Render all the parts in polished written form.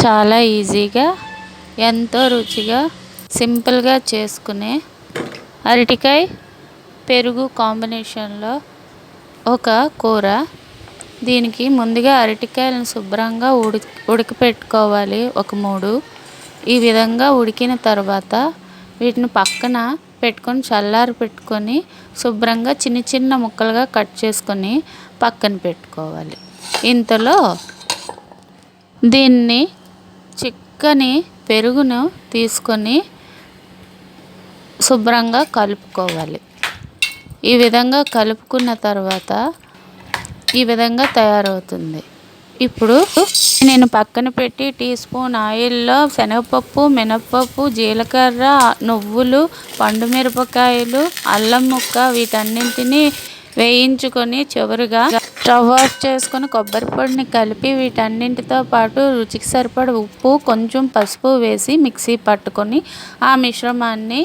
చాలా ఈజీగా ఎంతో రుచిగా సింపుల్గా చేసుకునే అరటికాయ పెరుగు కాంబినేషన్లో ఒక కూర. దీనికి ముందుగా అరటికాయలను శుభ్రంగా ఉడకపెట్టుకోవాలి. ఒక 3 ఈ విధంగా ఉడికిన తర్వాత వీటిని పక్కన పెట్టుకొని చల్లారి పెట్టుకొని శుభ్రంగా చిన్న చిన్న ముక్కలుగా కట్ చేసుకొని పక్కన పెట్టుకోవాలి. ఇంతలో దీన్ని చిక్కని పెరుగును తీసుకొని శుభ్రంగా కలుపుకోవాలి. ఈ విధంగా కలుపుకున్న తర్వాత ఈ విధంగా తయారవుతుంది. ఇప్పుడు నేను పక్కన పెట్టి టీ స్పూన్ ఆయిల్లో శనగపప్పు, మినప్పప్పు, జీలకర్ర, నువ్వులు, పండుమిరపకాయలు, అల్లం ముక్క వీటన్నింటినీ వేయించుకొని చివరిగా స్టవ్ ఆఫ్ చేసుకొని కొబ్బరి పొడిని కలిపి వీటన్నింటితో పాటు రుచికి సరిపడ ఉప్పు, కొంచెం పసుపు వేసి మిక్సీ పట్టుకొని ఆ మిశ్రమాన్ని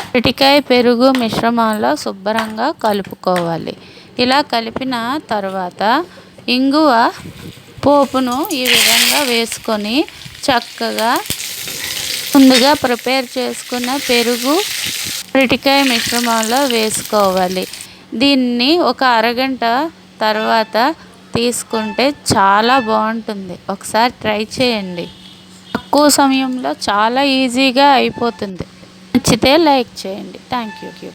అరటికాయ పెరుగు మిశ్రమంలో శుభ్రంగా కలుపుకోవాలి. ఇలా కలిపిన తర్వాత ఇంగువ పోపును ఈ విధంగా వేసుకొని చక్కగా ముందుగా ప్రిపేర్ చేసుకున్న పెరుగు అరటికాయ మిశ్రమంలో వేసుకోవాలి. దీన్ని ఒక అరగంట తర్వాత తీసుకుంటే చాలా బాగుంటుంది. ఒకసారి ట్రై చేయండి. తక్కువ సమయంలో చాలా ఈజీగా అయిపోతుంది. నచ్చితే లైక్ చేయండి. Thank you.